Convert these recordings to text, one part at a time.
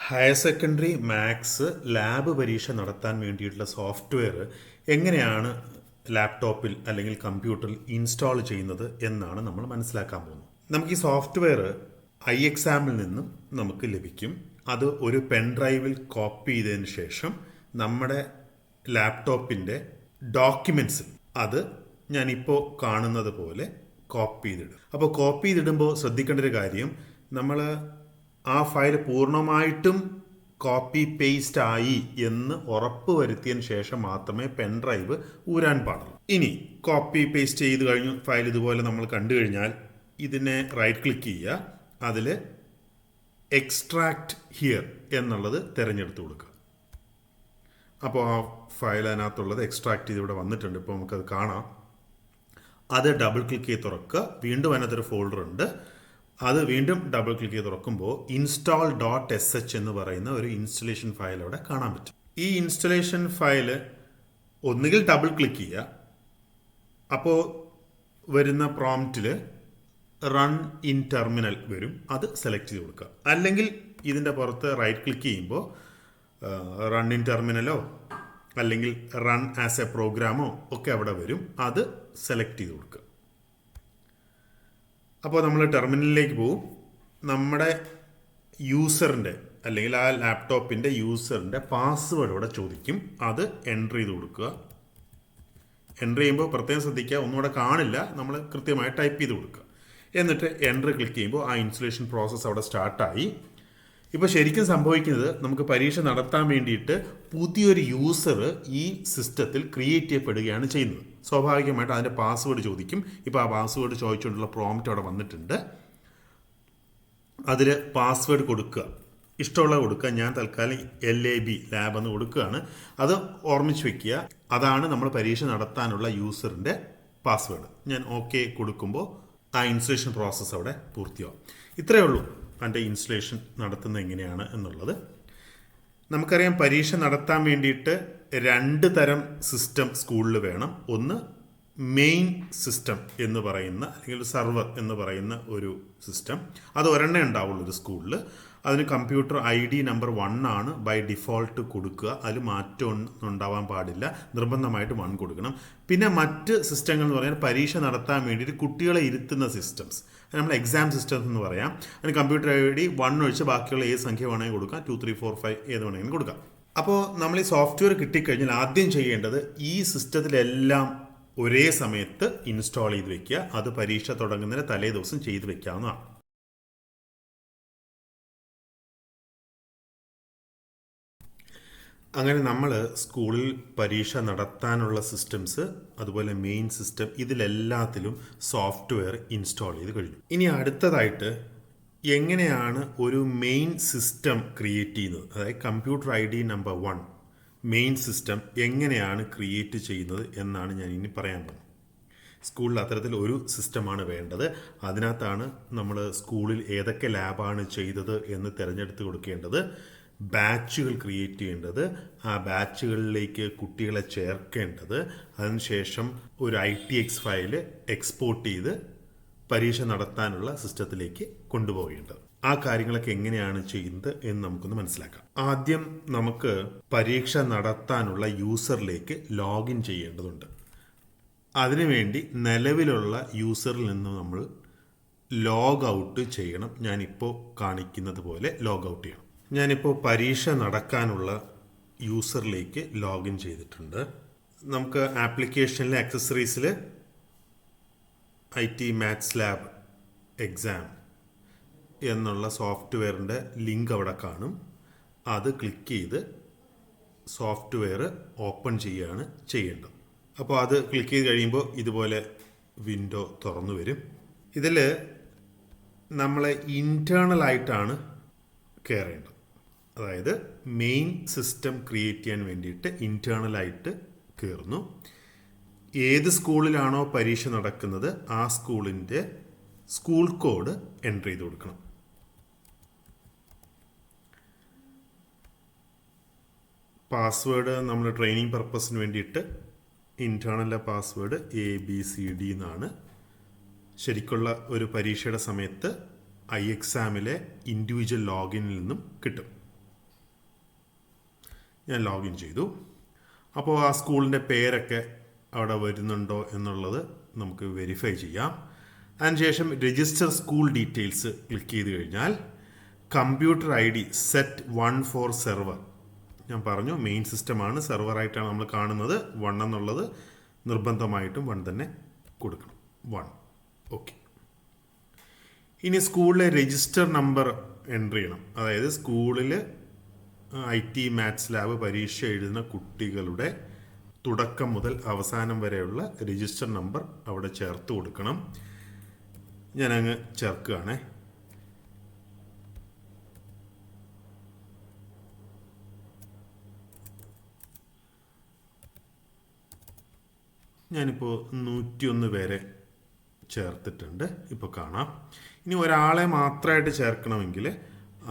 Higher secondary maths lab പരീക്ഷ നടത്താൻ വേണ്ടിയിട്ടുള്ള സോഫ്റ്റ്വെയർ എങ്ങനെയാണ് ലാപ്ടോപ്പിൽ അല്ലെങ്കിൽ കമ്പ്യൂട്ടറിൽ ഇൻസ്റ്റാൾ ചെയ്യുന്നത് എന്നാണ് നമ്മൾ മനസ്സിലാക്കാൻ പോകുന്നത്. നമുക്ക് ഈ സോഫ്റ്റ്വെയർ iExamൽ നിന്നും നമുക്ക് ലഭിക്കും. അത് ഒരു പെൻ ഡ്രൈവിൽ കോപ്പി ചെയ്തതിന് ശേഷം നമ്മുടെ ലാപ്ടോപ്പിൻ്റെ ഡോക്യുമെൻറ്റ്സിൽ അത് ഞാനിപ്പോൾ കാണുന്നത് പോലെ കോപ്പി ചെയ്തിടും. അപ്പോൾ കോപ്പി ചെയ്തിടുമ്പോൾ ശ്രദ്ധിക്കേണ്ട ഒരു കാര്യം, നമ്മൾ ആ ഫയൽ പൂർണ്ണമായിട്ടും കോപ്പി പേസ്റ്റ് ആയി എന്ന് ഉറപ്പ് വരുത്തിയതിന് ശേഷം മാത്രമേ പെൻ ഡ്രൈവ് ഊരാൻ പാടുള്ളൂ. ഇനി കോപ്പി പേസ്റ്റ് ചെയ്ത് കഴിഞ്ഞു ഫയൽ ഇതുപോലെ നമ്മൾ കണ്ടു കഴിഞ്ഞാൽ ഇതിനെ റൈറ്റ് ക്ലിക്ക് ചെയ്യുക, അതിൽ എക്സ്ട്രാക്ട് ഹിയർ എന്നുള്ളത് തിരഞ്ഞെടുത്ത് കൊടുക്കുക. അപ്പോൾ ആ ഫയൽ അതിനകത്തുള്ളത് എക്സ്ട്രാക്ട് ചെയ്ത് ഇവിടെ വന്നിട്ടുണ്ട്. ഇപ്പോൾ നമുക്കത് കാണാം. അത് ഡബിൾ ക്ലിക്ക് ചെയ്ത് തുറക്കുക. വീണ്ടും അതിനകത്തൊരു ഫോൾഡർ ഉണ്ട്. അത് വീണ്ടും ഡബിൾ ക്ലിക്ക് ചെയ്ത് തുറക്കുമ്പോൾ install.sh എന്ന് പറയുന്ന ഒരു ഇൻസ്റ്റലേഷൻ ഫയൽ അവിടെ കാണാൻ പറ്റും. ഈ ഇൻസ്റ്റലേഷൻ ഫയൽ ഒന്നുകിൽ ഡബിൾ ക്ലിക്ക് ചെയ്യുക, അപ്പോൾ വരുന്ന പ്രോംപ്റ്റിൽ റൺ ഇൻ ടെർമിനൽ വരും, അത് സെലക്ട് ചെയ്ത് കൊടുക്കുക. അല്ലെങ്കിൽ ഇതിൻ്റെ പുറത്ത് റൈറ്റ് ക്ലിക്ക് ചെയ്യുമ്പോൾ റൺ ഇൻ ടെർമിനലോ അല്ലെങ്കിൽ റൺ ആസ് എ പ്രോഗ്രാമോ ഒക്കെ അവിടെ വരും, അത് സെലക്ട് ചെയ്ത് കൊടുക്കുക. അപ്പോൾ നമ്മൾ ടെർമിനലിലേക്ക് പോകും. നമ്മുടെ യൂസറിൻ്റെ അല്ലെങ്കിൽ ആ ലാപ്ടോപ്പിൻ്റെ യൂസറിൻ്റെ പാസ്വേഡ് ഇവിടെ ചോദിക്കും, അത് എൻ്റർ ചെയ്ത് കൊടുക്കുക. എൻ്റർ ചെയ്യുമ്പോൾ പ്രത്യേകം ശ്രദ്ധിക്കുക, ഒന്നുകൂടെ കാണില്ല, നമ്മൾ കൃത്യമായി ടൈപ്പ് ചെയ്ത് കൊടുക്കുക. എന്നിട്ട് എൻ്റർ ക്ലിക്ക് ചെയ്യുമ്പോൾ ആ ഇൻസ്റ്റലേഷൻ പ്രോസസ്സ് അവിടെ സ്റ്റാർട്ടായി. ഇപ്പോൾ ശരിക്കും സംഭവിക്കുന്നത്, നമുക്ക് പരീക്ഷ നടത്താൻ വേണ്ടിയിട്ട് പുതിയൊരു യൂസർ ഈ സിസ്റ്റത്തിൽ ക്രിയേറ്റ് ചെയ്യപ്പെടുകയാണ് ചെയ്യുന്നത്. സ്വാഭാവികമായിട്ട് അതിൻ്റെ പാസ്വേഡ് ചോദിക്കും. ഇപ്പോൾ ആ പാസ്വേഡ് ചോദിച്ചുകൊണ്ടുള്ള പ്രോംപ്റ്റ് അവിടെ വന്നിട്ടുണ്ട്. അതിൽ പാസ്വേഡ് കൊടുക്കുക, ഇഷ്ടമുള്ള കൊടുക്കുക. ഞാൻ തൽക്കാലം LAB ലാബ് എന്ന് കൊടുക്കുകയാണ്. അത് ഓർമ്മിച്ച് വെക്കുക, അതാണ് നമ്മൾ പരീക്ഷ നടത്താനുള്ള യൂസറിൻ്റെ പാസ്വേഡ്. ഞാൻ ഓക്കെ കൊടുക്കുമ്പോൾ ആ ഇൻസ്റ്റലേഷൻ പ്രോസസ്സ് അവിടെ പൂർത്തിയാവും. ഇത്രയേ ഉള്ളൂ അതിൻ്റെ ഇൻസ്റ്റലേഷൻ നടത്തുന്നത് എങ്ങനെയാണ് എന്നുള്ളത്. നമുക്കറിയാം, പരീക്ഷ നടത്താൻ വേണ്ടിയിട്ട് രണ്ട് തരം സിസ്റ്റം സ്കൂളിൽ വേണം. ഒന്ന് മെയിൻ സിസ്റ്റം എന്ന് പറയുന്ന അല്ലെങ്കിൽ സർവർ എന്ന് പറയുന്ന ഒരു സിസ്റ്റം, അത് ഒരെണ്ണേ ഉണ്ടാവുള്ളൂ ഒരു സ്കൂളിൽ. അതിന് കമ്പ്യൂട്ടർ ID നമ്പർ 1 ആണ് ബൈ ഡിഫോൾട്ട് കൊടുക്കുക. അതിൽ മാറ്റം ഒന്നും ഉണ്ടാവാൻ പാടില്ല, നിർബന്ധമായിട്ട് 1 കൊടുക്കണം. പിന്നെ മറ്റ് സിസ്റ്റങ്ങൾ എന്ന് പറഞ്ഞാൽ പരീക്ഷ നടത്താൻ വേണ്ടിയിട്ട് കുട്ടികളെ ഇരുത്തുന്ന സിസ്റ്റംസ്, നമ്മൾ എക്സാം സിസ്റ്റംസ് എന്ന് പറയാം. അതിന് കമ്പ്യൂട്ടർ ID 1 ഒഴിച്ച് ബാക്കിയുള്ള ഏത് സംഖ്യ വേണമെങ്കിൽ കൊടുക്കാം, 2 3 4 5 ഏത് വേണമെങ്കിലും കൊടുക്കാം. അപ്പോൾ നമ്മൾ ഈ സോഫ്റ്റ്വെയർ കിട്ടിക്കഴിഞ്ഞാൽ ആദ്യം ചെയ്യേണ്ടത് ഈ സിസ്റ്റത്തിലെല്ലാം ഒരേ സമയത്ത് ഇൻസ്റ്റാൾ ചെയ്ത് വെക്കുക. അത് പരീക്ഷ തുടങ്ങുന്നതിന് തലേ ദിവസം ചെയ്ത് വെക്കാവുന്നതാണ്. അങ്ങനെ നമ്മൾ സ്കൂളിൽ പരീക്ഷ നടത്താനുള്ള സിസ്റ്റംസ്, അതുപോലെ മെയിൻ സിസ്റ്റം, ഇതിലെല്ലാത്തിലും സോഫ്റ്റ്വെയർ ഇൻസ്റ്റാൾ ചെയ്ത് കഴിഞ്ഞു. ഇനി അടുത്തതായിട്ട് എങ്ങനെയാണ് ഒരു മെയിൻ സിസ്റ്റം ക്രിയേറ്റ് ചെയ്യുന്നത്, അതായത് computer ID number 1 main system എങ്ങനെയാണ് ക്രിയേറ്റ് ചെയ്യുന്നത് എന്നാണ് ഞാൻ ഇനി പറയാൻ പോകുന്നത്. സ്കൂളിൽ അത്തരത്തിൽ ഒരു സിസ്റ്റമാണ് വേണ്ടത്. അതിനകത്താണ് നമ്മൾ സ്കൂളിൽ ഏതൊക്കെ ലാബാണ് ചെയ്തത് എന്ന് തിരഞ്ഞെടുത്ത് കൊടുക്കേണ്ടത്, ബാച്ചുകൾ ക്രിയേറ്റ് ചെയ്യേണ്ടത്, ആ ബാച്ചുകളിലേക്ക് കുട്ടികളെ ചേർക്കേണ്ടത്, അതിനുശേഷം ഒരു ITX ഫയൽ എക്സ്പോർട്ട് ചെയ്ത് പരീക്ഷ നടത്താനുള്ള സിസ്റ്റത്തിലേക്ക് കൊണ്ടുപോകേണ്ടത്. ആ കാര്യങ്ങളൊക്കെ എങ്ങനെയാണ് ചെയ്യുന്നത് എന്ന് നമുക്കൊന്ന് മനസ്സിലാക്കാം. ആദ്യം നമുക്ക് പരീക്ഷ നടത്താനുള്ള യൂസറിലേക്ക് ലോഗിൻ ചെയ്യേണ്ടതുണ്ട്. അതിനുവേണ്ടി നിലവിലുള്ള യൂസറിൽ നിന്ന് നമ്മൾ ലോഗ് ഔട്ട് ചെയ്യണം. ഞാനിപ്പോൾ കാണിക്കുന്നത് പോലെ ലോഗ് ഔട്ട് ചെയ്യണം. ഞാനിപ്പോൾ പരീക്ഷ നടക്കാനുള്ള യൂസറിലേക്ക് ലോഗിൻ ചെയ്തിട്ടുണ്ട്. നമുക്ക് ആപ്ലിക്കേഷനിലെ ആക്സസറീസിൽ IT മാത്സ് ലാബ് എക്സാം എന്നുള്ള സോഫ്റ്റ്വെയറിൻ്റെ ലിങ്ക് അവിടെ കാണും. അത് ക്ലിക്ക് ചെയ്ത് സോഫ്റ്റ്വെയർ ഓപ്പൺ ചെയ്യുകയാണ് ചെയ്യേണ്ടത്. അപ്പോൾ അത് ക്ലിക്ക് ചെയ്ത് കഴിയുമ്പോൾ ഇതുപോലെ വിൻഡോ തുറന്നു വരും. ഇതിൽ നമ്മളെ ഇൻറ്റേർണലായിട്ടാണ് കയറേണ്ടത്. അതായത് മെയിൻ സിസ്റ്റം ക്രിയേറ്റ് ചെയ്യാൻ വേണ്ടിയിട്ട് ഇൻറ്റേർണലായിട്ട് കയറുന്നു. ഏത് സ്കൂളിലാണോ പരീക്ഷ നടക്കുന്നത് ആ സ്കൂളിൻ്റെ സ്കൂൾ കോഡ് എൻ്റർ ചെയ്ത് കൊടുക്കണം. പാസ്വേഡ് നമ്മൾ ട്രെയിനിങ് പർപ്പസിന് വേണ്ടിയിട്ട് ഇൻറ്റേർണലിലെ പാസ്വേഡ് ABCD എന്നാണ്. ശരിക്കുള്ള ഒരു പരീക്ഷയുടെ സമയത്ത് iExamലെ ഇൻഡിവിജ്വൽ ലോഗിനിൽ നിന്നും കിട്ടും. ഞാൻ ലോഗിൻ ചെയ്തു. അപ്പോൾ ആ സ്കൂളിൻ്റെ പേരൊക്കെ അവിടെ വരുന്നുണ്ടോ എന്നുള്ളത് നമുക്ക് വെരിഫൈ ചെയ്യാം. അതിനുശേഷം രജിസ്റ്റർ സ്കൂൾ ഡീറ്റെയിൽസ് ക്ലിക്ക് ചെയ്ത് കഴിഞ്ഞാൽ computer ID set 1 for server, ഞാൻ പറഞ്ഞു മെയിൻ സിസ്റ്റമാണ്, സെർവറായിട്ടാണ് നമ്മൾ കാണുന്നത്. 1 എന്നുള്ളത് നിർബന്ധമായിട്ടും 1 തന്നെ കൊടുക്കണം. 1. ഓക്കെ. ഇനി സ്കൂളിലെ രജിസ്റ്റർ നമ്പർ എൻ്റർ ചെയ്യണം. അതായത് സ്കൂളിൽ IT മാത്സ് ലാബ് പരീക്ഷ എഴുതുന്ന കുട്ടികളുടെ തുടക്കം മുതൽ അവസാനം വരെയുള്ള രജിസ്റ്റർ നമ്പർ അവിടെ ചേർത്ത് കൊടുക്കണം. ഞാനങ്ങ് ചേർക്കുകയാണേ. ഞാനിപ്പോൾ 101 പേരെ ചേർത്തിട്ടുണ്ട്, ഇപ്പോൾ കാണാം. ഇനി ഒരാളെ മാത്രമായിട്ട് ചേർക്കണമെങ്കിൽ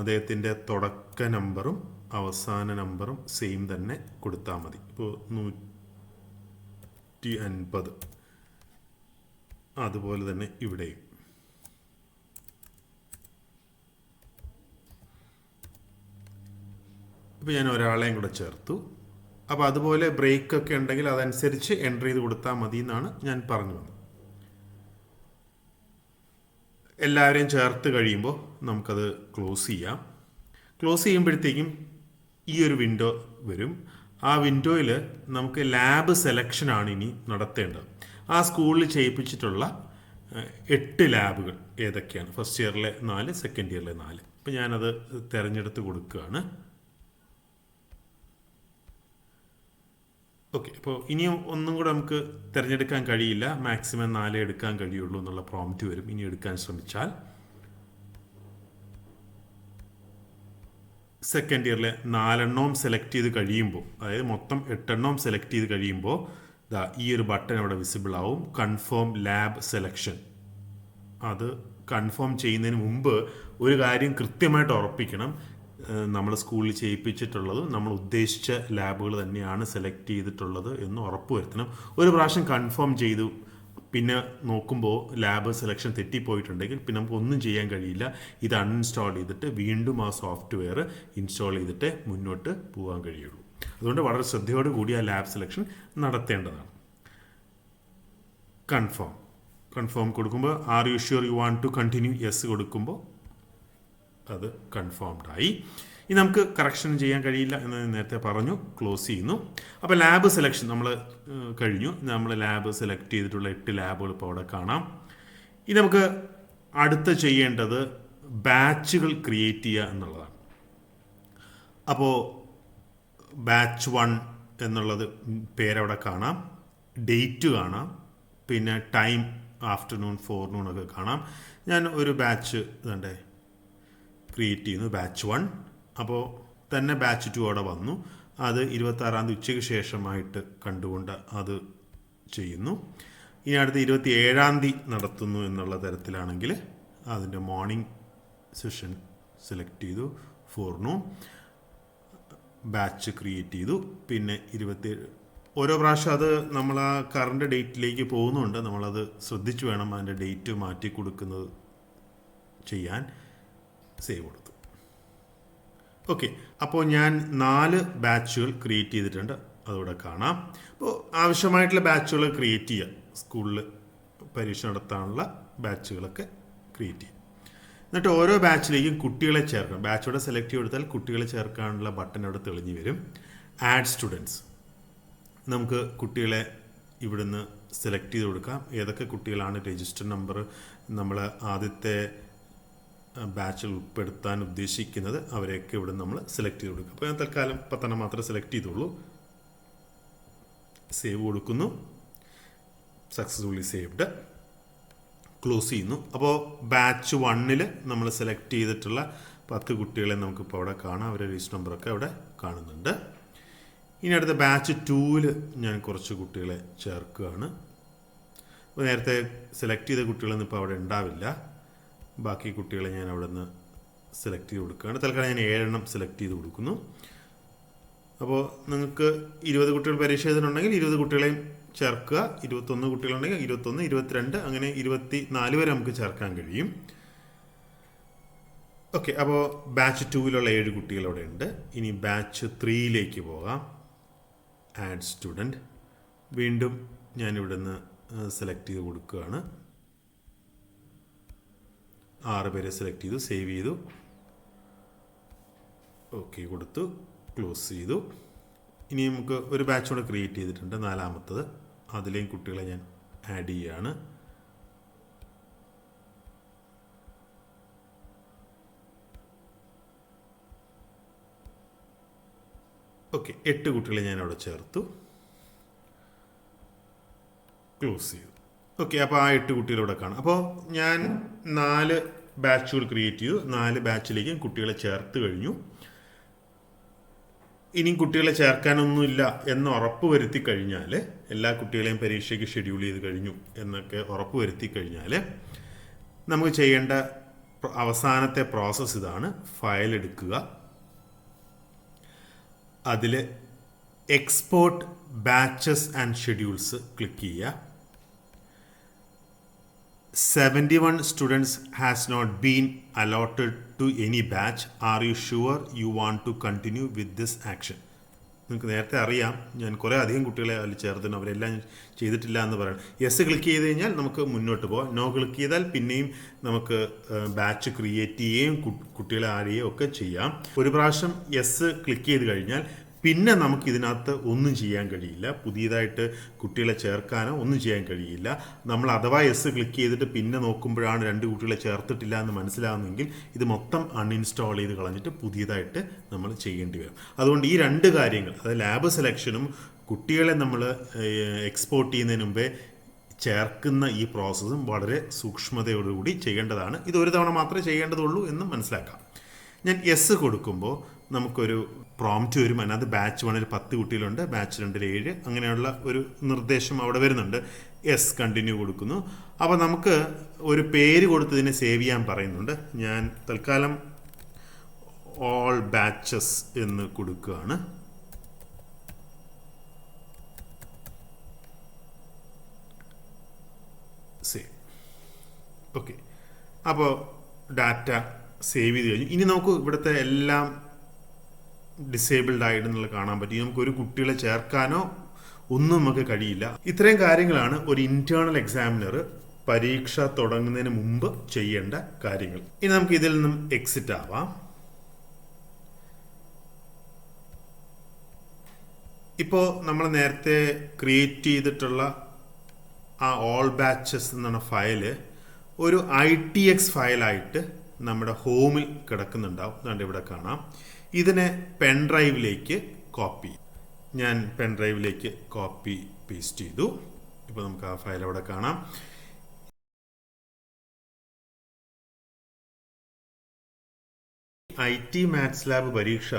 അദ്ദേഹത്തിൻ്റെ തുടക്ക നമ്പറും അവസാന നമ്പറും സെയിം തന്നെ കൊടുത്താൽ മതി. ഇപ്പോൾ 150, അതുപോലെ തന്നെ ഇവിടെയും. ഇപ്പോൾ ഞാൻ ഒരാളെയും കൂടെ ചേർത്തു. അപ്പോൾ അതുപോലെ ബ്രേക്കൊക്കെ ഉണ്ടെങ്കിൽ അതനുസരിച്ച് എൻ്റർ ചെയ്ത് കൊടുത്താൽ മതി എന്നാണ് ഞാൻ പറഞ്ഞു വന്നത്. എല്ലാവരെയും ചേർത്ത് കഴിയുമ്പോൾ നമുക്കത് ക്ലോസ് ചെയ്യാം. ക്ലോസ് ചെയ്യുമ്പോഴത്തേക്കും ഈ ഒരു വിൻഡോ വരും. ആ വിൻഡോയിൽ നമുക്ക് ലാബ് സെലക്ഷനാണ് ഇനി നടത്തേണ്ടത്. ആ സ്കൂളിൽ ചെയ്യിപ്പിച്ചിട്ടുള്ള 8 ലാബുകൾ ഏതൊക്കെയാണ്? ഫസ്റ്റ് ഇയറിലെ 4, സെക്കൻഡ് ഇയറിലെ 4. അപ്പോൾ ഞാനത് തിരഞ്ഞെടുത്ത് കൊടുക്കുകയാണ്. ഓക്കെ. അപ്പോൾ ഇനിയും ഒന്നും കൂടെ നമുക്ക് തിരഞ്ഞെടുക്കാൻ കഴിയില്ല, മാക്സിമം 4 എടുക്കാൻ കഴിയുള്ളൂ എന്നുള്ള പ്രോംപ്റ്റ് വരും. ഇനി എടുക്കാൻ ശ്രമിച്ചാൽ സെക്കൻഡ് ഇയറിലെ 4 സെലക്ട് ചെയ്ത് കഴിയുമ്പോൾ, അതായത് മൊത്തം 8 സെലക്ട് ചെയ്ത് കഴിയുമ്പോൾ ഈ ഒരു ബട്ടൺ അവിടെ വിസിബിൾ ആവും, കൺഫേം ലാബ് സെലക്ഷൻ. അത് കൺഫേം ചെയ്യുന്നതിന് മുമ്പ് ഒരു കാര്യം കൃത്യമായിട്ട് ഉറപ്പിക്കണം, നമ്മൾ സ്കൂളിൽ ചെയ്യിപ്പിച്ചിട്ടുള്ളത് നമ്മൾ ഉദ്ദേശിച്ച ലാബുകൾ തന്നെയാണ് സെലക്ട് ചെയ്തിട്ടുള്ളത് എന്ന് ഉറപ്പുവരുത്തണം. ഒരു പ്രാവശ്യം കൺഫേം ചെയ്തു പിന്നെ നോക്കുമ്പോൾ ലാബ് സെലക്ഷൻ തെറ്റിപ്പോയിട്ടുണ്ടെങ്കിൽ പിന്നെ നമുക്ക് ഒന്നും ചെയ്യാൻ കഴിയില്ല. ഇത് അൺഇൻസ്റ്റാൾ ചെയ്തിട്ട് വീണ്ടും ആ സോഫ്റ്റ്വെയർ ഇൻസ്റ്റാൾ ചെയ്തിട്ടേ മുന്നോട്ട് പോകാൻ കഴിയുള്ളൂ. അതുകൊണ്ട് വളരെ ശ്രദ്ധയോട് കൂടി ആ ലാബ് സെലക്ഷൻ നടത്തേണ്ടതാണ്. കൺഫേം കൊടുക്കുമ്പോൾ are you sure you want to continue, yes കൊടുക്കുമ്പോൾ അത് കൺഫേംഡ് ആയി. ഇനി നമുക്ക് കറക്ഷൻ ചെയ്യാൻ കഴിയില്ല എന്ന് നേരത്തെ പറഞ്ഞു. ക്ലോസ് ചെയ്യുന്നു. അപ്പോൾ ലാബ് സെലക്ഷൻ നമ്മൾ കഴിഞ്ഞു. നമ്മൾ ലാബ് സെലക്ട് ചെയ്തിട്ടുള്ള 8 ലാബുകൾ ഇപ്പോൾ അവിടെ കാണാം. ഇനി നമുക്ക് അടുത്ത ചെയ്യേണ്ടത് ബാച്ചുകൾ ക്രിയേറ്റ് ചെയ്യുക എന്നുള്ളതാണ്. അപ്പോൾ ബാച്ച് 1 എന്നുള്ളത് പേരവിടെ കാണാം, ഡേറ്റ് കാണാം, പിന്നെ ടൈം ആഫ്റ്റർനൂൺ, ഫോർനൂൺ ഒക്കെ കാണാം. ഞാൻ ഒരു ബാച്ച് ഇതണ്ടേ ക്രിയേറ്റ് ചെയ്യുന്നു, ബാച്ച് 1. അപ്പോൾ തന്നെ ബാച്ച് 2 അവിടെ വന്നു. അത് 26-ാം തീയതി ഉച്ചയ്ക്ക് ശേഷമായിട്ട് കണ്ടുകൊണ്ട് അത് ചെയ്യുന്നു. ഇനി അടുത്ത് 27-ാം തീയതി നടത്തുന്നു എന്നുള്ള തരത്തിലാണെങ്കിൽ അതിൻ്റെ മോർണിംഗ് സെഷൻ സെലക്ട് ചെയ്തു, ഫോർനൂൺ ബാച്ച് ക്രിയേറ്റ് ചെയ്തു. പിന്നെ 27 ഓരോ പ്രാവശ്യം അത് നമ്മൾ ആ കറണ്ട് ഡേറ്റിലേക്ക് പോകുന്നുണ്ട്. നമ്മളത് ശ്രദ്ധിച്ചു വേണം അതിൻ്റെ ഡേറ്റ് മാറ്റി കൊടുക്കുന്നത് ചെയ്യാൻ. സേവ് കൊടുത്തു. ഓക്കെ. അപ്പോൾ ഞാൻ 4 ബാച്ചുകൾ ക്രിയേറ്റ് ചെയ്തിട്ടുണ്ട്, അതോടെ കാണാം. അപ്പോൾ ആവശ്യമായിട്ടുള്ള ബാച്ചുകൾ ക്രിയേറ്റ് ചെയ്യുക. സ്കൂളിൽ പരീക്ഷ നടത്താനുള്ള ബാച്ചുകളൊക്കെ ക്രിയേറ്റ് ചെയ്യുക. എന്നിട്ട് ഓരോ ബാച്ചിലേക്കും കുട്ടികളെ ചേർക്കണം. ബാച്ചോടെ സെലക്ട് ചെയ്തെടുത്താൽ കുട്ടികളെ ചേർക്കാനുള്ള ബട്ടൺ അവിടെ തെളിഞ്ഞു വരും. ആഡ് സ്റ്റുഡൻസ്, നമുക്ക് കുട്ടികളെ ഇവിടുന്ന് സെലക്ട് ചെയ്ത് കൊടുക്കാം. ഏതൊക്കെ കുട്ടികളാണ് രജിസ്റ്റർ നമ്പർ നമ്മൾ ആദ്യത്തെ ബാച്ചിൽ ഉൾപ്പെടുത്താൻ ഉദ്ദേശിക്കുന്നത് അവരെയൊക്കെ ഇവിടെ നമ്മൾ സെലക്ട് ചെയ്ത് കൊടുക്കുക. അപ്പോൾ ഞാൻ തൽക്കാലം 10 മാത്രമേ സെലക്ട് ചെയ്തുള്ളൂ. സേവ് കൊടുക്കുന്നു. Successfully saved. ക്ലോസ് ചെയ്യുന്നു. അപ്പോൾ ബാച്ച് 1-ൽ നമ്മൾ സെലക്ട് ചെയ്തിട്ടുള്ള 10 കുട്ടികളെ നമുക്കിപ്പോൾ അവിടെ കാണാം. അവരുടെ രജിസ്റ്റർ നമ്പറൊക്കെ അവിടെ കാണുന്നുണ്ട്. ഇനി അടുത്ത ബാച്ച് 2-ൽ ഞാൻ കുറച്ച് കുട്ടികളെ ചേർക്കുകയാണ്. അപ്പോൾ നേരത്തെ സെലക്ട് ചെയ്ത കുട്ടികളൊന്നും ഇപ്പോൾ അവിടെ ഉണ്ടാവില്ല. ബാക്കി കുട്ടികളെ ഞാൻ അവിടെ നിന്ന് സെലക്ട് ചെയ്ത് കൊടുക്കുകയാണ്. തൽക്കാലം ഞാൻ 7 സെലക്ട് ചെയ്ത് കൊടുക്കുന്നു. അപ്പോൾ നിങ്ങൾക്ക് 20 കുട്ടികൾ പരീക്ഷ എഴുതുന്നുണ്ടെങ്കിൽ 20 കുട്ടികളെയും ചേർക്കുക. 21 കുട്ടികളുണ്ടെങ്കിൽ 21, 22 അങ്ങനെ 24 വരെ നമുക്ക് ചേർക്കാൻ കഴിയും. ഓക്കെ, അപ്പോൾ ബാച്ച് 2-ലുള്ള 7 കുട്ടികൾ അവിടെ ഉണ്ട്. ഇനി ബാച്ച് 3-ലേക്ക് പോകാം. Add student. വീണ്ടും ഞാൻ ഇവിടുന്ന് സെലക്ട് ചെയ്ത് കൊടുക്കുകയാണ്. 6 പേരെ സെലക്ട് ചെയ്തു, സേവ് ചെയ്തു, ഓക്കെ കൊടുത്തു, ക്ലോസ് ചെയ്തു. ഇനി നമുക്ക് ഒരു ബാച്ച് കൂടെ ക്രിയേറ്റ് ചെയ്തിട്ടുണ്ട്, 4-മത്തത്. അതിലെയും കുട്ടികളെ ഞാൻ ആഡ് ചെയ്യുകയാണ്. ഓക്കെ, 8 കുട്ടികളെ ഞാൻ അവിടെ ചേർത്തു, ക്ലോസ് ചെയ്തു. ഓക്കെ, അപ്പോൾ ആ 8 കുട്ടികളിവിടെ കാണാം. അപ്പോൾ ഞാൻ 4 ബാച്ചുകൾ ക്രിയേറ്റ് ചെയ്തു. 4 ബാച്ചിലേക്കും കുട്ടികളെ ചേർത്ത് കഴിഞ്ഞു. ഇനിയും കുട്ടികളെ ചേർക്കാനൊന്നുമില്ല എന്ന് ഉറപ്പ് വരുത്തി കഴിഞ്ഞാൽ, എല്ലാ കുട്ടികളെയും പരീക്ഷയ്ക്ക് ഷെഡ്യൂൾ ചെയ്ത് കഴിഞ്ഞു എന്നൊക്കെ ഉറപ്പ് വരുത്തി കഴിഞ്ഞാൽ, നമുക്ക് ചെയ്യേണ്ട അവസാനത്തെ പ്രോസസ്സ് ഇതാണ്. ഫയൽ എടുക്കുക, അതിൽ export batches and schedules click ചെയ്യുക. 71 students has not been allotted to any batch. Are you sure you want to continue with this action? നിങ്ങൾക്ക് നേരത്തെ അറിയാം, ഞാൻ കുറേ അധികം കുട്ടികളെ അതിൽ ചേർത്തിട്ടുണ്ട്, അവരെല്ലാം ചെയ്തിട്ടില്ല എന്ന് പറയണം. യെസ് ക്ലിക്ക് ചെയ്ത് കഴിഞ്ഞാൽ നമുക്ക് മുന്നോട്ട് പോകാം. നോ ക്ലിക്ക് ചെയ്താൽ പിന്നെയും നമുക്ക് ബാച്ച് ക്രിയേറ്റ് ചെയ്യുകയും കുട്ടികളെ ആഡ് ചെയ്യുകയും ഒക്കെ ചെയ്യാം. ഒരു പ്രാവശ്യം യെസ് ക്ലിക്ക് ചെയ്ത് കഴിഞ്ഞാൽ പിന്നെ നമുക്ക് ഇതിനകത്ത് ഒന്നും ചെയ്യാൻ കഴിയില്ല. പുതിയതായിട്ട് കുട്ടികളെ ചേർക്കാനോ ഒന്നും ചെയ്യാൻ കഴിയില്ല. നമ്മൾ അഥവാ യെസ് ക്ലിക്ക് ചെയ്തിട്ട് പിന്നെ നോക്കുമ്പോഴാണ് 2 കുട്ടികളെ ചേർത്തിട്ടില്ല എന്ന് മനസ്സിലാവുന്നെങ്കിൽ ഇത് മൊത്തം അൺഇൻസ്റ്റാൾ ചെയ്ത് കളഞ്ഞിട്ട് പുതിയതായിട്ട് നമ്മൾ ചെയ്യേണ്ടി വരും. അതുകൊണ്ട് ഈ 2 കാര്യങ്ങൾ, അതായത് ലാബ് സെലക്ഷനും കുട്ടികളെ നമ്മൾ എക്സ്പോർട്ട് ചെയ്യുന്നതിന് മുമ്പേ ചേർക്കുന്ന ഈ പ്രോസസ്സും വളരെ സൂക്ഷ്മതയോടുകൂടി ചെയ്യേണ്ടതാണ്. ഇത് ഒരു തവണ മാത്രമേ ചെയ്യേണ്ടതുള്ളൂ എന്ന് മനസ്സിലാക്കാം. ഞാൻ യെസ് കൊടുക്കുമ്പോൾ നമുക്കൊരു പ്രോംപ്റ്റ് വരും. അതിനകത്ത് ബാച്ച് 1-ൽ 10 കുട്ടികളുണ്ട്, ബാച്ച് 2-ൽ 7, അങ്ങനെയുള്ള ഒരു നിർദ്ദേശം അവിടെ വരുന്നുണ്ട്. യെസ് കണ്ടിന്യൂ കൊടുക്കുന്നു. അപ്പോൾ നമുക്ക് ഒരു പേര് കൊടുത്തതിനെ സേവ് ചെയ്യാൻ പറയുന്നുണ്ട്. ഞാൻ തൽക്കാലം ഓൾ ബാച്ചസ് എന്ന് കൊടുക്കുകയാണ്. സേവ്. ഓക്കെ, അപ്പോൾ ഡാറ്റ സേവ് ചെയ്ത് കഴിഞ്ഞു. ഇനി നമുക്ക് ഇവിടുത്തെ എല്ലാം ഡിസേബിൾഡ് ആയിട്ടെന്നുള്ള കാണാൻ പറ്റും. നമുക്കൊരു കുട്ടികളെ ചേർക്കാനോ ഒന്നും നമുക്ക് കഴിയില്ല. ഇത്രയും കാര്യങ്ങളാണ് ഒരു ഇന്റേണൽ എക്സാമിനർ പരീക്ഷ തുടങ്ങുന്നതിന് മുമ്പ് ചെയ്യേണ്ട കാര്യങ്ങൾ. ഇനി നമുക്ക് ഇതിൽ നിന്നും എക്സിറ്റ് ആവാം. ഇപ്പോൾ നമ്മൾ നേരത്തെ ക്രിയേറ്റ് ചെയ്തിട്ടുള്ള ആ ഓൾ ബാച്ചസ് എന്ന ഫയല് ഒരു ITX ഫയലായിട്ട് നമ്മുടെ ഹോമിൽ കിടക്കുന്നുണ്ടാവും. അതുകൊണ്ട് ഇവിടെ കാണാം. ഇതിനെ പെൻ ഡ്രൈവിലേക്ക് കോപ്പി, ഞാൻ പെൻ ഡ്രൈവിലേക്ക് കോപ്പി പേസ്റ്റ് ചെയ്തു. ഇപ്പോൾ നമുക്ക് ആ ഫയൽ അവിടെ കാണാം. IT മാത്സ് ലാബ് പരീക്ഷ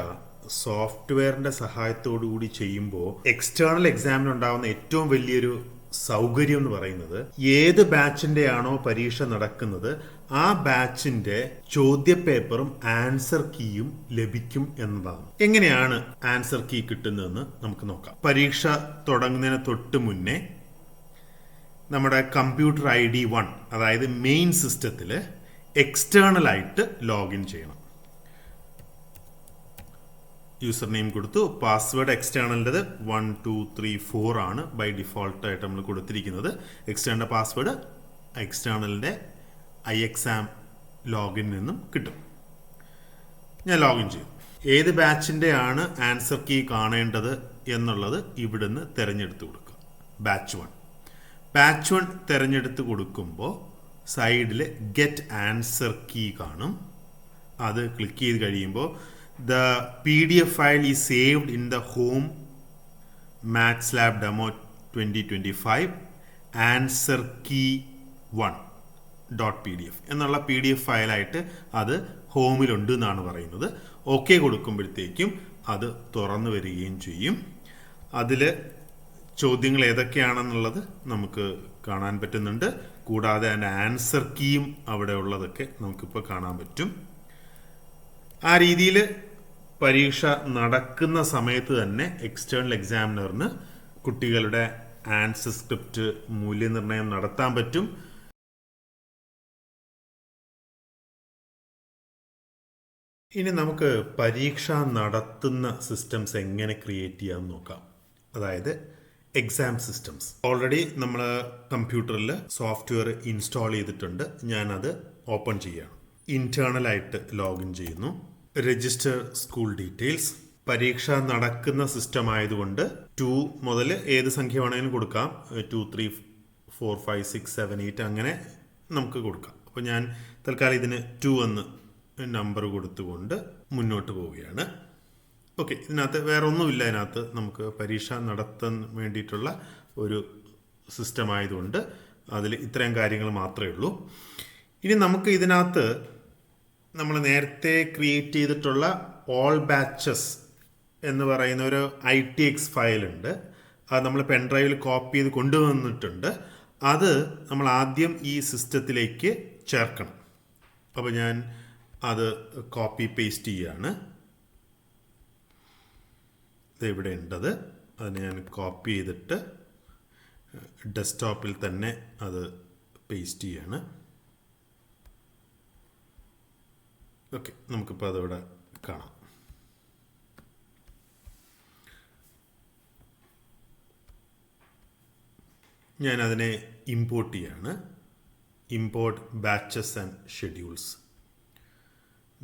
സോഫ്റ്റ്വെയറിന്റെ സഹായത്തോടു കൂടി ചെയ്യുമ്പോൾ എക്സ്റ്റേണൽ എക്സാമിന് ഉണ്ടാകുന്ന ഏറ്റവും വലിയൊരു സൗകര്യം എന്ന് പറയുന്നത്, ഏത് ബാച്ചിന്റെ ആണോ പരീക്ഷ നടക്കുന്നത് ആ ബാച്ചിന്റെ ചോദ്യപേപ്പറും ആൻസർ കീയും ലഭിക്കും എന്നതാണ്. എങ്ങനെയാണ് ആൻസർ കീ കിട്ടുന്നതെന്ന് നമുക്ക് നോക്കാം. പരീക്ഷ തുടങ്ങുന്നതിന് തൊട്ട് മുന്നേ നമ്മുടെ കമ്പ്യൂട്ടർ ID 1, അതായത് മെയിൻ സിസ്റ്റത്തിൽ എക്സ്റ്റേണൽ ആയിട്ട് ലോഗിൻ ചെയ്യണം. യൂസർ നെയിം കൊടുത്തു, പാസ്വേഡ് എക്സ്റ്റേണലിൻ്റെത് 1 2 3 4 ആണ് ബൈ ഡിഫോൾട്ടായിട്ട് നമ്മൾ കൊടുത്തിരിക്കുന്നത്. എക്സ്റ്റേണൽ പാസ്വേഡ് എക്സ്റ്റേണലിൻ്റെ iExam ലോഗിൻ നിന്നും കിട്ടും. ഞാൻ ലോഗിൻ ചെയ്തു. ഏത് ബാച്ചിൻ്റെ ആണ് ആൻസർ കീ കാണേണ്ടത് എന്നുള്ളത് ഇവിടുന്ന് തിരഞ്ഞെടുത്ത് കൊടുക്കുക. ബാച്ച് 1 തിരഞ്ഞെടുത്ത് കൊടുക്കുമ്പോൾ സൈഡിൽ ഗെറ്റ് ആൻസർ കീ കാണും. അത് ക്ലിക്ക് ചെയ്ത് കഴിയുമ്പോൾ the PDF file is saved in the home MathsLab demo 2025 answer key 1.pdf എന്നുള്ള PDF ഫയലായിട്ട് അത് ഹോമിലുണ്ട് എന്നാണ് പറയുന്നത്. ഓക്കെ കൊടുക്കുമ്പോഴത്തേക്കും അത് തുറന്നു വരികയും ചെയ്യും. അതിൽ ചോദ്യങ്ങൾ ഏതൊക്കെയാണെന്നുള്ളത് നമുക്ക് കാണാൻ പറ്റുന്നുണ്ട്. കൂടാതെ അതിൻ്റെ ആൻസർ കീയും അവിടെ ഉള്ളതൊക്കെ നമുക്കിപ്പോൾ കാണാൻ പറ്റും. ആ രീതിയിൽ പരീക്ഷ നടക്കുന്ന സമയത്ത് തന്നെ എക്സ്റ്റേണൽ എക്സാമിനറിന് കുട്ടികളുടെ ആൻസർ സ്ക്രിപ്റ്റ് മൂല്യനിർണ്ണയം നടത്താൻ പറ്റും. ഇനി നമുക്ക് പരീക്ഷ നടത്തുന്ന സിസ്റ്റംസ് എങ്ങനെ ക്രിയേറ്റ് ചെയ്യാമെന്ന് നോക്കാം. അതായത് എക്സാം സിസ്റ്റംസ്. ഓൾറെഡി നമ്മൾ കമ്പ്യൂട്ടറിൽ സോഫ്റ്റ്വെയർ ഇൻസ്റ്റാൾ ചെയ്തിട്ടുണ്ട്. ഞാനത് ഓപ്പൺ ചെയ്യുകയാണ്. ഇന്റേണലായിട്ട് ലോഗിൻ ചെയ്യുന്നു. Register school details. പരീക്ഷ നടക്കുന്ന സിസ്റ്റം ആയതുകൊണ്ട് 2 മുതൽ ഏത് സംഖ്യ വേണമെങ്കിലും കൊടുക്കാം. 2, 3, 4, 5, 6, 7, 8 അങ്ങനെ നമുക്ക് കൊടുക്കാം. അപ്പോൾ ഞാൻ തൽക്കാലം ഇതിന് 2 എന്ന് നമ്പർ കൊടുത്തുകൊണ്ട് മുന്നോട്ട് പോവുകയാണ്. ഓക്കെ, ഇതിനകത്ത് വേറെ ഒന്നുമില്ല. ഇതിനകത്ത് നമുക്ക് പരീക്ഷ നടത്താൻ വേണ്ടിയിട്ടുള്ള ഒരു സിസ്റ്റം ആയതുകൊണ്ട് അതിൽ ഇത്രയും കാര്യങ്ങൾ മാത്രമേ ഉള്ളൂ. ഇനി നമുക്ക് ഇതിനകത്ത് നമ്മൾ നേരത്തെ ക്രിയേറ്റ് ചെയ്തിട്ടുള്ള ഓൾ ബാച്ചസ് എന്ന് പറയുന്ന ഒരു ITX ഫയലുണ്ട്. അത് നമ്മൾ പെൻഡ്രൈവിൽ കോപ്പി ചെയ്ത് കൊണ്ടുവന്നിട്ടുണ്ട്. അത് നമ്മൾ ആദ്യം ഈ സിസ്റ്റത്തിലേക്ക് ചേർക്കണം. അപ്പോൾ ഞാൻ അത് കോപ്പി പേസ്റ്റ് ചെയ്യുകയാണ്. ഇത് ഇവിടെ ഉണ്ടത്. അതിന് ഞാൻ കോപ്പി ചെയ്തിട്ട് ഡെസ്ക്ടോപ്പിൽ തന്നെ അത് പേസ്റ്റ് ചെയ്യാണ്. ഓക്കെ, നമുക്കിപ്പോൾ അതവിടെ കാണാം. ഞാൻ അതിനെ ഇമ്പോർട്ട് ചെയ്യാണ്. Import batches and schedules.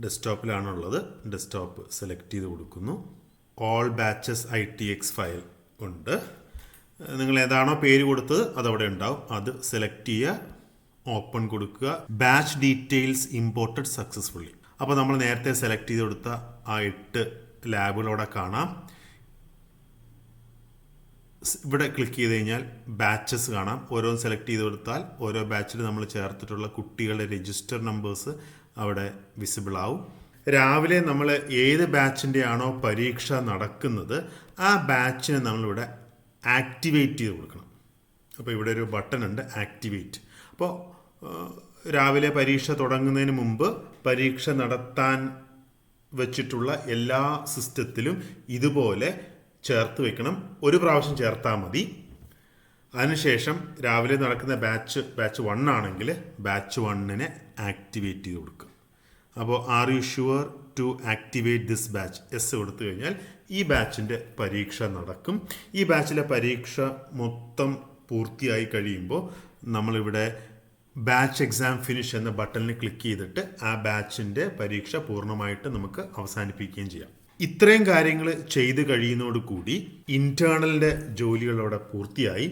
ഡെസ്ക്ടോപ്പിലാണുള്ളത്. ഡെസ്ക്ടോപ്പ് സെലക്ട് ചെയ്ത് കൊടുക്കുന്നു. ഓൾ ബാച്ചസ് ITX ഫയൽ ഉണ്ട്. നിങ്ങൾ ഏതാണോ പേര് കൊടുത്തത് അതവിടെ ഉണ്ടാവും. അത് സെലക്ട് ചെയ്യുക, ഓപ്പൺ കൊടുക്കുക. Batch details imported successfully. അപ്പോൾ നമ്മൾ നേരത്തെ സെലക്ട് ചെയ്ത് കൊടുത്ത ആ 8 ലാബുകളവിടെ കാണാം. ഇവിടെ ക്ലിക്ക് ചെയ്ത് കഴിഞ്ഞാൽ ബാച്ചസ് കാണാം. ഓരോന്ന് സെലക്ട് ചെയ്ത് കൊടുത്താൽ ഓരോ ബാച്ചിൽ നമ്മൾ ചേർത്തിട്ടുള്ള കുട്ടികളുടെ രജിസ്റ്റർ നമ്പേഴ്സ് അവിടെ വിസിബിൾ ആവും. രാവിലെ നമ്മൾ ഏത് ബാച്ചിൻ്റെ ആണോ പരീക്ഷ നടക്കുന്നത് ആ ബാച്ചിനെ നമ്മളിവിടെ ആക്ടിവേറ്റ് ചെയ്ത് കൊടുക്കണം. അപ്പോൾ ഇവിടെ ഒരു ബട്ടൺ ഉണ്ട്, ആക്ടിവേറ്റ്. അപ്പോൾ രാവിലെ പരീക്ഷ തുടങ്ങുന്നതിന് മുമ്പ് പരീക്ഷ നടത്താൻ വച്ചിട്ടുള്ള എല്ലാ സിസ്റ്റത്തിലും ഇതുപോലെ ചേർത്ത് വെക്കണം. ഒരു പ്രാവശ്യം ചേർത്താൽ മതി. അതിനുശേഷം രാവിലെ നടക്കുന്ന ബാച്ച് 1 ആണെങ്കിൽ ബാച്ച് 1നെ ആക്ടിവേറ്റ് ചെയ്ത് കൊടുക്കുക. അപ്പോൾ are you sure to activate this batch? Yes കൊടുത്തു കഴിഞ്ഞാൽ ഈ ബാച്ചിൻ്റെ പരീക്ഷ നടക്കും. ഈ ബാച്ചിലെ പരീക്ഷ മൊത്തം പൂർത്തിയായി കഴിയുമ്പോൾ നമ്മളിവിടെ ബാച്ച് എക്സാം ഫിനിഷ് എന്ന ബട്ടണിൽ ക്ലിക്ക് ചെയ്തിട്ട് ആ ബാച്ചിൻ്റെ പരീക്ഷ പൂർണ്ണമായിട്ട് നമുക്ക് അവസാനിപ്പിക്കുകയും ചെയ്യാം. ഇത്രയും കാര്യങ്ങൾ ചെയ്ത് കഴിയുന്നതോടുകൂടി ഇന്റേണലിൻ്റെ ജോലികളവിടെ പൂർത്തിയായി.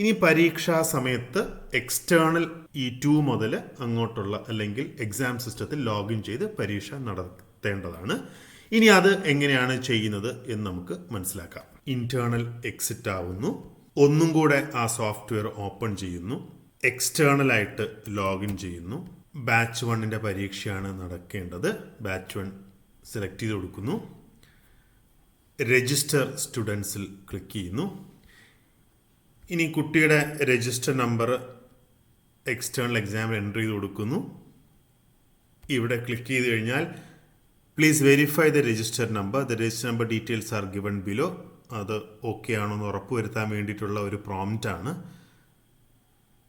ഇനി പരീക്ഷാ സമയത്ത് എക്സ്റ്റേണൽ ഈ 2 മുതൽ അങ്ങോട്ടുള്ള അല്ലെങ്കിൽ എക്സാം സിസ്റ്റത്തിൽ ലോഗിൻ ചെയ്ത് പരീക്ഷ നടത്തേണ്ടതാണ്. ഇനി അത് എങ്ങനെയാണ് ചെയ്യുന്നത് എന്ന് നമുക്ക് മനസ്സിലാക്കാം. ഇന്റേണൽ എക്സിറ്റ് ആവുന്നു. ഒന്നും കൂടെ ആ സോഫ്റ്റ്വെയർ ഓപ്പൺ ചെയ്യുന്നു. എക്സ്റ്റേണലായിട്ട് ലോഗിൻ ചെയ്യുന്നു. ബാച്ച് 1ൻ്റെ പരീക്ഷയാണ് നടക്കേണ്ടത്. ബാച്ച് 1 സെലക്ട് ചെയ്ത് കൊടുക്കുന്നു. രജിസ്റ്റർ സ്റ്റുഡൻസിൽ ക്ലിക്ക് ചെയ്യുന്നു. ഇനി കുട്ടിയുടെ രജിസ്റ്റർ നമ്പർ എക്സ്റ്റേണൽ എക്സാമിൽ എൻ്റർ ചെയ്ത് കൊടുക്കുന്നു. ഇവിടെ ക്ലിക്ക് ചെയ്ത് കഴിഞ്ഞാൽ please verify the register number. The register number details are given below. അത് ഓക്കെ ആണോ എന്ന് ഉറപ്പുവരുത്താൻ വേണ്ടിയിട്ടുള്ള ഒരു പ്രോംപ്റ്റാണ്.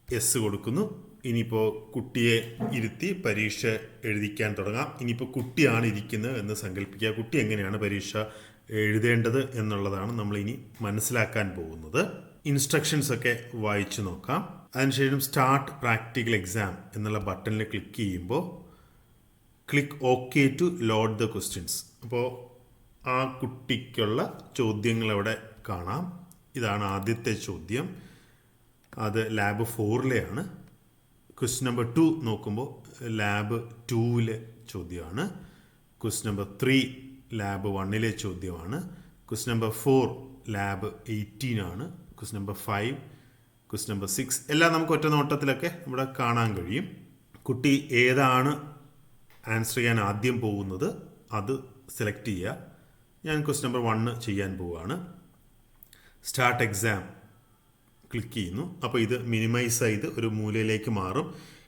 എസ് കൊടുക്കുന്നു. ഇനിയിപ്പോൾ കുട്ടിയെ ഇരുത്തി പരീക്ഷ എഴുതിക്കാൻ തുടങ്ങാം. ഇനിയിപ്പോൾ കുട്ടിയാണ് ഇരിക്കുന്നത് എന്ന് സങ്കല്പിക്കുക. കുട്ടി എങ്ങനെയാണ് പരീക്ഷ എഴുതേണ്ടത് എന്നുള്ളതാണ് നമ്മൾ ഇനി മനസ്സിലാക്കാൻ പോകുന്നത്. ഇൻസ്ട്രക്ഷൻസ് ഒക്കെ വായിച്ചു നോക്കാം. അതിനുശേഷം സ്റ്റാർട്ട് പ്രാക്ടിക്കൽ എക്സാം എന്നുള്ള ബട്ടണിൽ ക്ലിക്ക് ചെയ്യുമ്പോൾ click okay to load the questions. അപ്പോൾ ആ കുട്ടിക്കുള്ള ചോദ്യങ്ങൾ അവിടെ കാണാം. ഇതാണ് ആദ്യത്തെ ചോദ്യം. അത് ലാബ് 4ലെയാണ്. ക്വസ്റ്റ്യൻ നമ്പർ 2 നോക്കുമ്പോൾ ലാബ് 2ലെ ചോദ്യമാണ്. ക്വസ്റ്റ്യൻ നമ്പർ 3 ലാബ് 1ലെ ചോദ്യമാണ്. ക്വസ്റ്റ്യൻ നമ്പർ 4 ലാബ് 18 ആണ്. ക്വസ്റ്റ്യൻ നമ്പർ 5, ക്വസ്റ്റ്യൻ നമ്പർ 6 എല്ലാം നമുക്ക് ഒറ്റ നോട്ടത്തിലൊക്കെ ഇവിടെ കാണാൻ കഴിയും. കുട്ടി ഏതാണ് ആൻസർ ചെയ്യാൻ ആദ്യം പോകുന്നത് അത് സെലക്ട് ചെയ്യുക. ഞാൻ ക്വസ്റ്റ്യൻ നമ്പർ 1 ചെയ്യാൻ പോവുകയാണ്. സ്റ്റാർട്ട് എക്സാം ക്ലിക്ക് ചെയ്യുന്നു. അപ്പോൾ ഇത് മിനിമൈസ് ചെയ്ത് ഒരു മൂലയിലേക്ക് മാറും.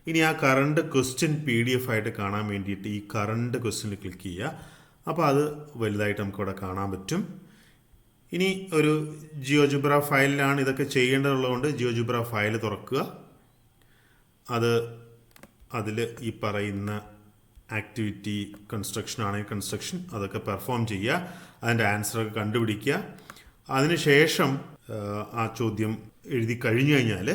ഇനി ആ കറണ്ട് ക്വസ്റ്റ്യൻ PDF ആയിട്ട് കാണാൻ വേണ്ടിയിട്ട് ഈ കറണ്ട് ക്വസ്റ്റ്യനിൽ ക്ലിക്ക് ചെയ്യുക. അപ്പോൾ അത് വലുതായിട്ട് നമുക്കിവിടെ കാണാൻ പറ്റും. ഇനി ഒരു ജിയോജിബ്ര ഫയലിലാണ് ഇതൊക്കെ ചെയ്യേണ്ടതുള്ളതുകൊണ്ട് ജിയോജിബ്ര ഫയൽ തുറക്കുക. അതിൽ ഈ പറയുന്ന ആക്ടിവിറ്റി കൺസ്ട്രക്ഷൻ ആണെങ്കിൽ കൺസ്ട്രക്ഷൻ അതൊക്കെ പെർഫോം ചെയ്യുക, അതിൻ്റെ ആൻസറൊക്കെ കണ്ടുപിടിക്കുക. അതിനുശേഷം ആ ചോദ്യം എഴുതി കഴിഞ്ഞു കഴിഞ്ഞാൽ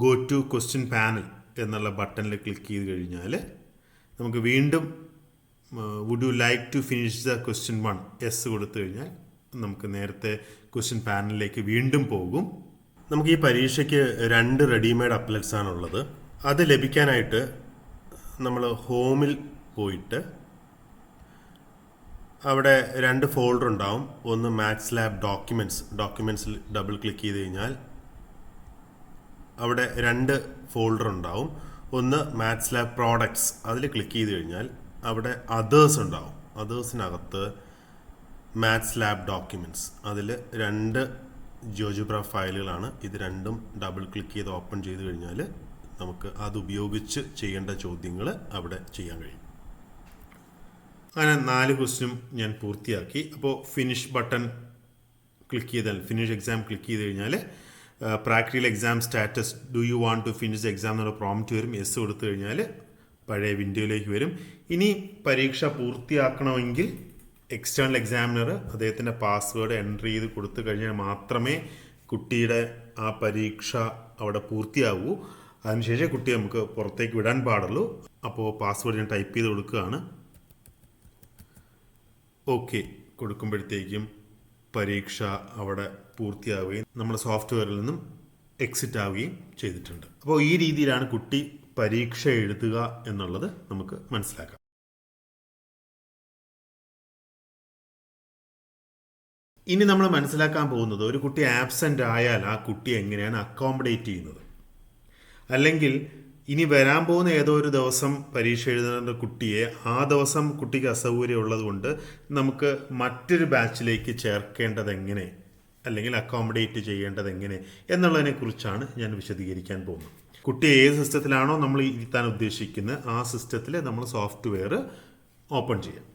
ഗോ ടു ക്വസ്റ്റ്യൻ പാനൽ എന്നുള്ള ബട്ടണിൽ ക്ലിക്ക് ചെയ്ത് കഴിഞ്ഞാൽ നമുക്ക് വീണ്ടും would you like to finish the question 1 yes കൊടുത്തു കഴിഞ്ഞാൽ നമുക്ക് നേരത്തെ ക്വസ്റ്റ്യൻ പാനലിലേക്ക് വീണ്ടും പോകും. നമുക്ക് ഈ പരീക്ഷയ്ക്ക് 2 റെഡിമെയ്ഡ് അപ്ലറ്റ്സ് ആണുള്ളത്. അത് ലഭിക്കാനായിട്ട് നമ്മൾ ഹോമിൽ പോയിട്ട് അവിടെ 2 ഫോൾഡർ ഉണ്ടാവും. ഒന്ന് മാത്സ് ലാബ് ഡോക്യുമെൻറ്റ്സിൽ ഡബിൾ ക്ലിക്ക് ചെയ്ത് കഴിഞ്ഞാൽ അവിടെ 2 ഫോൾഡർ ഉണ്ടാവും. ഒന്ന് മാത്സ് ലാബ് പ്രോഡക്ട്സ്, അതിൽ ക്ലിക്ക് ചെയ്ത് കഴിഞ്ഞാൽ അവിടെ അതേഴ്സ് ഉണ്ടാവും. അതേഴ്സിനകത്ത് മാത്സ് ലാബ് ഡോക്യുമെൻറ്റ്സ്, അതിൽ 2 ജിയോജിബ്ര ഫയലുകളാണ്. ഇത് രണ്ടും ഡബിൾ ക്ലിക്ക് ചെയ്ത് ഓപ്പൺ ചെയ്ത് കഴിഞ്ഞാൽ നമുക്ക് അതുപയോഗിച്ച് ചെയ്യേണ്ട ചോദ്യങ്ങൾ അവിടെ ചെയ്യാൻ കഴിയും. അങ്ങനെ 4 ക്വസ്റ്റ്യനും ഞാൻ പൂർത്തിയാക്കി. അപ്പോൾ ഫിനിഷ് ബട്ടൺ ക്ലിക്ക് ചെയ്താൽ ഫിനിഷ് എക്സാം ക്ലിക്ക് ചെയ്ത് കഴിഞ്ഞാൽ practical exam status do you want to finish exam എന്നുള്ള പ്രോംപ്റ്റ് വരും. യെസ് കൊടുത്തു കഴിഞ്ഞാൽ പഴയ വിൻഡോയിലേക്ക് വരും. ഇനി പരീക്ഷ പൂർത്തിയാക്കണമെങ്കിൽ എക്സ്റ്റേണൽ എക്സാമിനർ അദ്ദേഹത്തിൻ്റെ പാസ്വേഡ് എൻ്റർ ചെയ്ത് കൊടുത്തു കഴിഞ്ഞാൽ മാത്രമേ കുട്ടിയുടെ ആ പരീക്ഷ അവിടെ പൂർത്തിയാകൂ. അതിനുശേഷം കുട്ടിയെ നമുക്ക് പുറത്തേക്ക് വിടാൻ പാടുള്ളൂ. അപ്പോൾ പാസ്വേഡ് ഞാൻ ടൈപ്പ് ചെയ്ത് കൊടുക്കുകയാണ്. ഓക്കെ കൊടുക്കുമ്പോഴത്തേക്കും പരീക്ഷ അവിടെ പൂർത്തിയാവുകയും നമ്മുടെ സോഫ്റ്റ്വെയറിൽ നിന്നും എക്സിറ്റ് ആവുകയും ചെയ്തിട്ടുണ്ട്. അപ്പോൾ ഈ രീതിയിലാണ് കുട്ടി പരീക്ഷ എഴുതുക എന്നുള്ളത് നമുക്ക് മനസ്സിലാക്കാം. ഇനി നമ്മൾ മനസ്സിലാക്കാൻ പോകുന്നത് ഒരു കുട്ടി ആബ്സെൻ്റ് ആയാൽ ആ കുട്ടിയെ എങ്ങനെയാണ് അക്കോമഡേറ്റ് ചെയ്യുന്നത്. അല്ലെങ്കിൽ ഇനി വരാൻ പോകുന്ന ഏതോ ഒരു ദിവസം പരീക്ഷ എഴുതുന്ന കുട്ടിയെ ആ ദിവസം കുട്ടിക്ക് അസൗകര്യം ഉള്ളത് കൊണ്ട് നമുക്ക് മറ്റൊരു ബാച്ചിലേക്ക് ചേർക്കേണ്ടത് എങ്ങനെ, അല്ലെങ്കിൽ അക്കോമഡേറ്റ് ചെയ്യേണ്ടത് എങ്ങനെ എന്നുള്ളതിനെ കുറിച്ചാണ് ഞാൻ വിശദീകരിക്കാൻ പോകുന്നത്. കുട്ടിയെ ഏത് സിസ്റ്റത്തിലാണോ നമ്മൾ ഇരുത്താൻ ഉദ്ദേശിക്കുന്നത് ആ സിസ്റ്റത്തിൽ നമ്മൾ സോഫ്റ്റ്വെയർ ഓപ്പൺ ചെയ്യാം.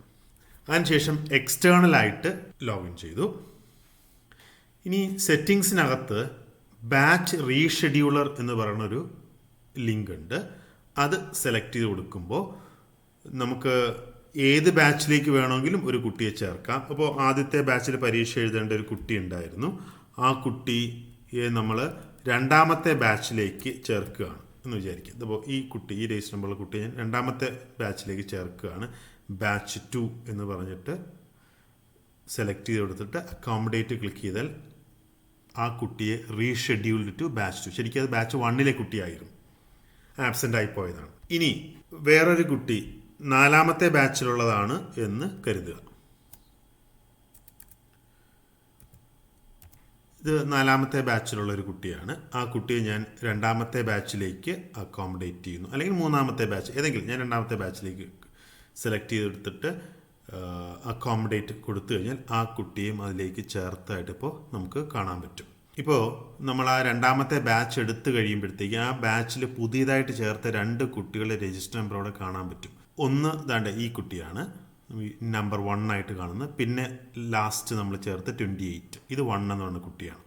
അതിനുശേഷം എക്സ്റ്റേണലായിട്ട് ലോഗിൻ ചെയ്തു. ഇനി സെറ്റിങ്സിനകത്ത് ബാച്ച് റീഷെഡ്യൂളർ എന്ന് പറയുന്നൊരു ലിങ്ക് ഉണ്ട്. അത് സെലക്ട് ചെയ്ത് കൊടുക്കുമ്പോൾ നമുക്ക് ഏത് ബാച്ചിലേക്ക് വേണമെങ്കിലും ഒരു കുട്ടിയെ ചേർക്കാം. അപ്പോൾ ആദ്യത്തെ ബാച്ചിൽ പരീക്ഷ എഴുതേണ്ട ഒരു കുട്ടി ഉണ്ടായിരുന്നു. ആ കുട്ടിയെ നമ്മൾ 2ാമത്തെ ബാച്ചിലേക്ക് ചേർക്കുകയാണ് എന്ന് വിചാരിക്കുക. അപ്പോൾ ഈ കുട്ടി, ഈ രജിസ്റ്റർ നമ്പറുള്ള കുട്ടിയെ ഞാൻ 2ാമത്തെ ബാച്ചിലേക്ക് ചേർക്കുകയാണ്. ബാച്ച് 2 എന്ന് പറഞ്ഞിട്ട് സെലക്ട് ചെയ്ത് കൊടുത്തിട്ട് അക്കോമഡേറ്റ് ക്ലിക്ക് ചെയ്താൽ ആ കുട്ടിയെ റീഷെഡ്യൂൾഡ് ടു ബാച്ച് 2. ശരിക്കും അത് ബാച്ച് 1ലെ കുട്ടിയായിരുന്നു, ആബ്സെൻ്റ് ആയി പോയതാണ്. ഇനി വേറൊരു കുട്ടി 4ാമത്തെ ബാച്ചിലുള്ളതാണ് എന്ന് കരുതുക. ഇത് 4ാമത്തെ ബാച്ചിലുള്ള ഒരു കുട്ടിയാണ്. ആ കുട്ടിയെ ഞാൻ 2ാമത്തെ ബാച്ചിലേക്ക് അക്കോമഡേറ്റ് ചെയ്യുന്നു, അല്ലെങ്കിൽ 3ാമത്തെ ബാച്ച് ഏതെങ്കിലും ഞാൻ 2ാമത്തെ ബാച്ചിലേക്ക് സെലക്ട് ചെയ്തെടുത്തിട്ട് അക്കോമഡേറ്റ് കൊടുത്തു കഴിഞ്ഞാൽ ആ കുട്ടിയും അതിലേക്ക് ചേർത്തായിട്ട് ഇപ്പോൾ നമുക്ക് കാണാൻ പറ്റും. ഇപ്പോൾ നമ്മൾ ആ 2ാമത്തെ ബാച്ച് എടുത്തു കഴിയുമ്പോഴത്തേക്ക് ആ ബാച്ചിൽ പുതിയതായിട്ട് ചേർത്ത 2 കുട്ടികളുടെ രജിസ്റ്റർ നമ്പർ അവിടെ കാണാൻ പറ്റും. ഒന്ന് ദാണ്ട ഈ കുട്ടിയാണ് നമ്പർ 1 ആയിട്ട് കാണുന്നത്. പിന്നെ ലാസ്റ്റ് നമ്മൾ ചേർത്ത് 28, ഇത് 1 എന്ന് പറയുന്ന കുട്ടിയാണ്.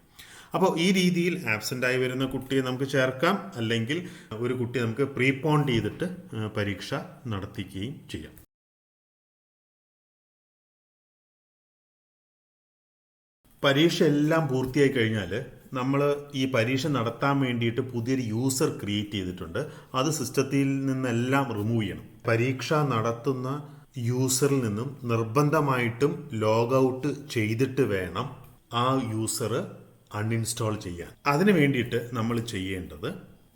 അപ്പോൾ ഈ രീതിയിൽ ആബ്സെൻ്റ് ആയി വരുന്ന കുട്ടിയെ നമുക്ക് ചേർക്കാം, അല്ലെങ്കിൽ ഒരു കുട്ടിയെ നമുക്ക് പ്രീപോണ്ട് ചെയ്തിട്ട് പരീക്ഷ നടത്തിക്കുകയും ചെയ്യാം. പരീക്ഷ എല്ലാം പൂർത്തിയായി കഴിഞ്ഞാൽ നമ്മൾ ഈ പരീക്ഷ നടത്താൻ വേണ്ടിയിട്ട് പുതിയൊരു യൂസർ ക്രിയേറ്റ് ചെയ്തിട്ടുണ്ട്. അത് സിസ്റ്റത്തിൽ നിന്നെല്ലാം റിമൂവ് ചെയ്യണം. പരീക്ഷ നടത്തുന്ന യൂസറിൽ നിന്നും നിർബന്ധമായിട്ടും ലോഗ് ഔട്ട് ചെയ്തിട്ട് വേണം ആ യൂസർ അൺഇൻസ്റ്റാൾ ചെയ്യാൻ. അതിന് വേണ്ടിയിട്ട് നമ്മൾ ചെയ്യേണ്ടത്,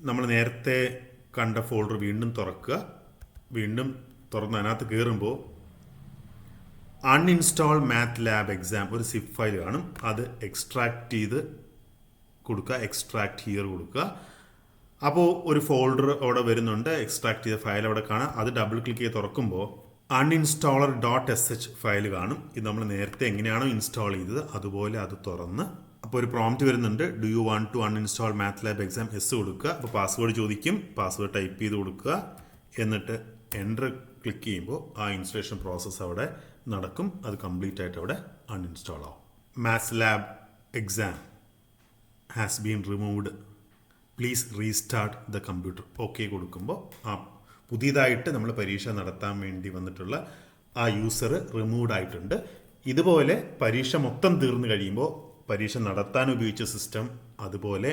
നമ്മൾ നേരത്തെ കണ്ട ഫോൾഡർ വീണ്ടും തുറക്കുക. വീണ്ടും തുറന്ന് അതിനകത്ത് കയറുമ്പോൾ അൺഇൻസ്റ്റാൾ മാത്ത് ലാബ് എക്സാം ഒരു സിപ്പ് ഫയൽ കാണും. അത് എക്സ്ട്രാക്ട് ചെയ്ത് കൊടുക്കുക, എക്സ്ട്രാക്ട് ഹിയർ കൊടുക്കുക. അപ്പോൾ ഒരു ഫോൾഡർ അവിടെ വരുന്നുണ്ട്, എക്സ്ട്രാക്ട് ചെയ്ത ഫയൽ അവിടെ കാണാം. അത് ഡബിൾ ക്ലിക്ക് ചെയ്ത് തുറക്കുമ്പോൾ uninstaller.sh ഫയൽ കാണും. ഇത് നമ്മൾ നേരത്തെ എങ്ങനെയാണോ ഇൻസ്റ്റാൾ ചെയ്തത് അതുപോലെ അത് തുറന്ന് അപ്പോൾ ഒരു പ്രോംപ്റ്റ് വരുന്നുണ്ട്, do you want to uninstall math lab exam, yes കൊടുക്കുക. അപ്പോൾ പാസ്വേഡ് ചോദിക്കും, പാസ്വേഡ് ടൈപ്പ് ചെയ്ത് കൊടുക്കുക. എന്നിട്ട് എൻ്റർ ക്ലിക്ക് ചെയ്യുമ്പോൾ ആ ഇൻസ്റ്റലേഷൻ പ്രോസസ്സ് അവിടെ നടക്കും. അത് കംപ്ലീറ്റ് ആയിട്ട് അവിടെ അൺഇൻസ്റ്റാൾ ആവും. Maths lab exam has been removed, please restart the computer. Okay കൊടുക്കുമ്പോൾ ആ പുതിയതായിട്ട് നമ്മൾ പരീക്ഷ നടത്താൻ വേണ്ടി വന്നിട്ടുള്ള ആ യൂസർ റിമൂവ്ഡ് ആയിട്ടുണ്ട്. ഇതുപോലെ പരീക്ഷ മൊത്തം തീർന്നു കഴിയുമ്പോൾ പരീക്ഷ നടത്താൻ ഉപയോഗിച്ച സിസ്റ്റം അതുപോലെ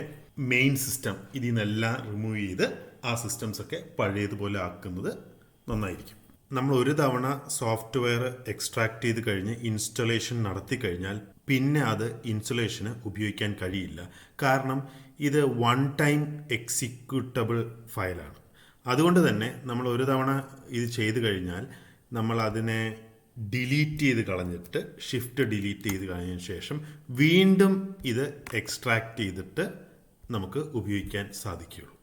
മെയിൻ സിസ്റ്റം ഇതിൽ നിന്നെല്ലാം റിമൂവ് ചെയ്ത് ആ സിസ്റ്റംസ് ഒക്കെ പഴയതുപോലെ ആക്കുന്നത് നന്നായിരിക്കും. നമ്മൾ ഒരു തവണ സോഫ്റ്റ്വെയർ എക്സ്ട്രാക്ട് ചെയ്ത് കഴിഞ്ഞ് ഇൻസ്റ്റലേഷൻ നടത്തി കഴിഞ്ഞാൽ പിന്നെ അത് ഇൻസ്റ്റലേഷന് ഉപയോഗിക്കാൻ കഴിയില്ല. കാരണം ഇത് വൺ ടൈം എക്സിക്യൂട്ടബിൾ ഫയലാണ്. അതുകൊണ്ട് തന്നെ നമ്മൾ ഒരു തവണ ഇത് ചെയ്ത് കഴിഞ്ഞാൽ നമ്മൾ അതിനെ ഡിലീറ്റ് ചെയ്ത് കളഞ്ഞിട്ട് ഷിഫ്റ്റ് ഡിലീറ്റ് ചെയ്ത് കളഞ്ഞതിന് ശേഷം വീണ്ടും ഇത് എക്സ്ട്രാക്ട് ചെയ്തിട്ട് നമുക്ക് ഉപയോഗിക്കാൻ സാധിക്കുകയുള്ളൂ.